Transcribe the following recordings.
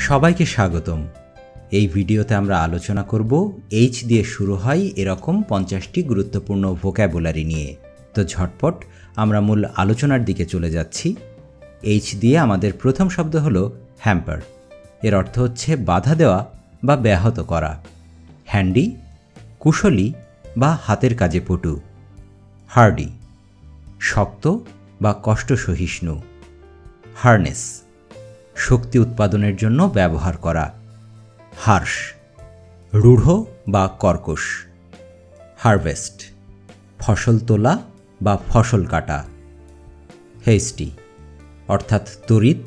সবাইকে স্বাগতম। এই ভিডিওতে আমরা আলোচনা করব এইচ দিয়ে শুরু হয় এরকম 50টি গুরুত্বপূর্ণ ভোক্যাবুলারি নিয়ে। তো ঝটপট আমরা মূল আলোচনার দিকে চলে যাচ্ছি। এইচ দিয়ে আমাদের প্রথম শব্দ হলো হ্যাম্পার। এর অর্থ হচ্ছে বাধা দেওয়া বা ব্যাহত করা। হ্যান্ডি, কুশলী বা হাতের কাজে পটু। হার্ডি, শক্ত বা কষ্ট সহিষ্ণু। হার্নেস, শক্তি উৎপাদনের জন্য ব্যবহার করা। হার্শ, রূঢ় বা কর্কশ। হারভেস্ট, ফসল তোলা বা ফসল কাটা। হেস্টি, অর্থাৎ তড়িৎ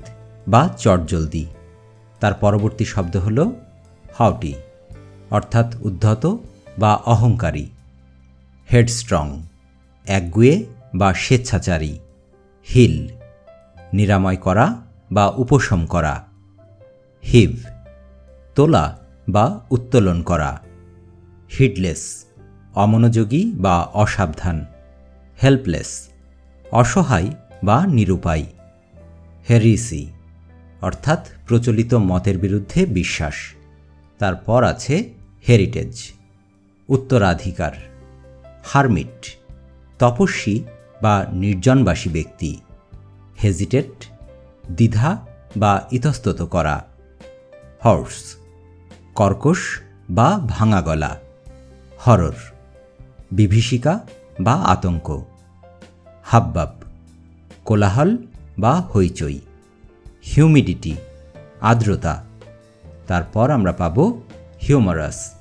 বা চটজলদি। তার পরবর্তী শব্দ হল হাউটি, অর্থাৎ উদ্ধত বা অহংকারী। হেডস্ট্রং, একগুঁয়ে বা স্বেচ্ছাচারী। হিল, নিরাময় করা বা উপশম করা। হিভ, তোলা বা উত্তোলন করা। হিডলেস, অমনোযোগী বা অসাবধান। হেল্পলেস, অসহায় বা নিরুপায়। হেরিসি, অর্থাৎ প্রচলিত মতের বিরুদ্ধে বিশ্বাস। তারপর আছে হেরিটেজ, উত্তরাধিকার। হারমিট, তপস্বী বা নির্জনবাসী ব্যক্তি। হেজিটেট, দ্বিধা বা ইতস্তত করা। হর্স, কর্কশ বা ভাঙা গলা। হরর, বিভীষিকা বা আতঙ্ক। হাবভাব, কোলাহল বা হইচই। হিউমিডিটি, আর্দ্রতা। তারপর আমরা পাব হিউমারাস,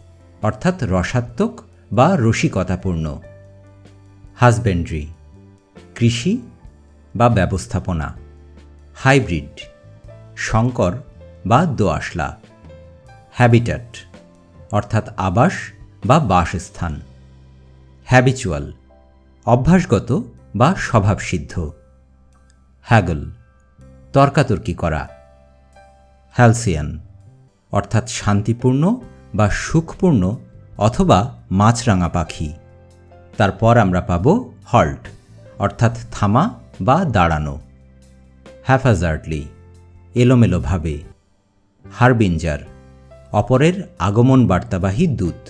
অর্থাৎ রসাত্মক বা রসিকতাপূর্ণ। হাজবেন্ড্রি, কৃষি বা ব্যবস্থাপনা। হাইব্রিড, সংকর বা দোআঁশলা। হ্যাবিট্যাট, অর্থাৎ আবাস বা বাসস্থান। হ্যাবিচুয়াল, অভ্যাসগত বা স্বভাবসিদ্ধ। হ্যাগল, তর্কাতর্কি করা। হ্যালসিয়ান, অর্থাৎ শান্তিপূর্ণ বা সুখপূর্ণ অথবা মাছরাঙা পাখি। তারপর আমরা পাব হল্ট, অর্থাৎ থামা বা দাঁড়ানো। হ্যাফাজার্ডলি, এলোমেলোভাবে। হারবিঞ্জার, অপরের আগমন বার্তাবাহী দূত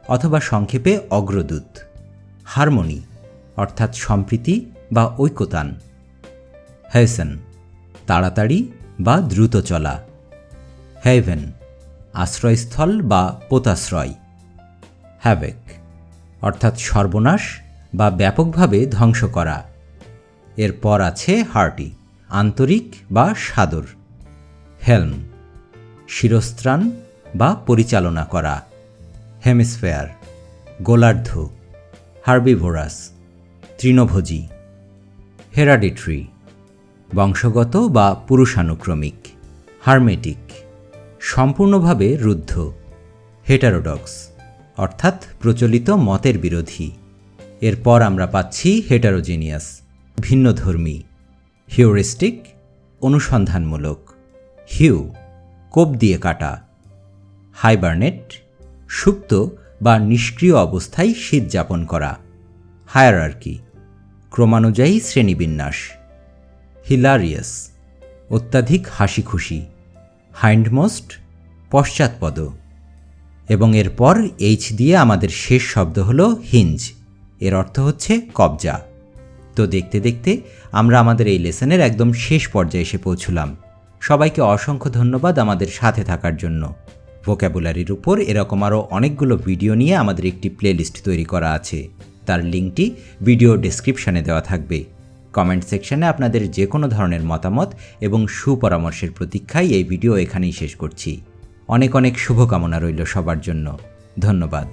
অথবা সংক্ষেপে অগ্রদূত। হারমোনি, অর্থাৎ সম্প্রীতি বা ঐক্যতান। হেসেন, তাড়াতাড়ি বা দ্রুত চলা। হেভেন, আশ্রয়স্থল বা পোতাশ্রয়। হ্যাভেক, অর্থাৎ সর্বনাশ বা ব্যাপকভাবে ধ্বংস করা। এরপর আছে হার্টি, আন্তরিক বা সাদর। হেলম, শিরস্ত্রাণ বা পরিচালনা করা। হেমিস্ফেয়ার, গোলার্ধ। হার্বিভোরাস, তৃণভোজী। হেরাডিট্রি, বংশগত বা পুরুষানুক্রমিক। হারমেটিক, সম্পূর্ণভাবে রুদ্ধ। হেটারোডক্স, অর্থাৎ প্রচলিত মতের বিরোধী। এরপর আমরা পাচ্ছি হেটারোজিনিয়াস, ভিন্নধর্মী। হিউরিস্টিক, অনুসন্ধানমূলক। হিউ, কোপ দিয়ে কাটা। হাইবারনেট, সুপ্ত বা নিষ্ক্রিয় অবস্থায় শীত যাপন করা। হায়ারার্কি, ক্রমানুযায়ী শ্রেণীবিন্যাস। হিলারিয়াস, অত্যাধিক হাসি খুশি। হাইন্ডমোস্ট, পশ্চাৎপদ। এবং এরপর এইচ দিয়ে আমাদের শেষ শব্দ হলো হিঞ্জ। এর অর্থ হচ্ছে কবজা। তো দেখতে দেখতে আমরা আমাদের এই লেসনের একদম শেষ পর্যায়ে এসে পৌঁছলাম। সবাইকে অসংখ্য ধন্যবাদ আমাদের সাথে থাকার জন্য। ভোক্যাবুলারির উপর এরকম আরও অনেকগুলো ভিডিও নিয়ে আমাদের একটি প্লেলিস্ট তৈরি করা আছে। তার লিঙ্কটি ভিডিও ডেসক্রিপশানে দেওয়া থাকবে। কমেন্ট সেকশনে আপনাদের যে কোনো ধরনের মতামত এবং সুপরামর্শের প্রতীক্ষায় এই ভিডিও এখানেই শেষ করছি। অনেক অনেক শুভকামনা রইল সবার জন্য। ধন্যবাদ।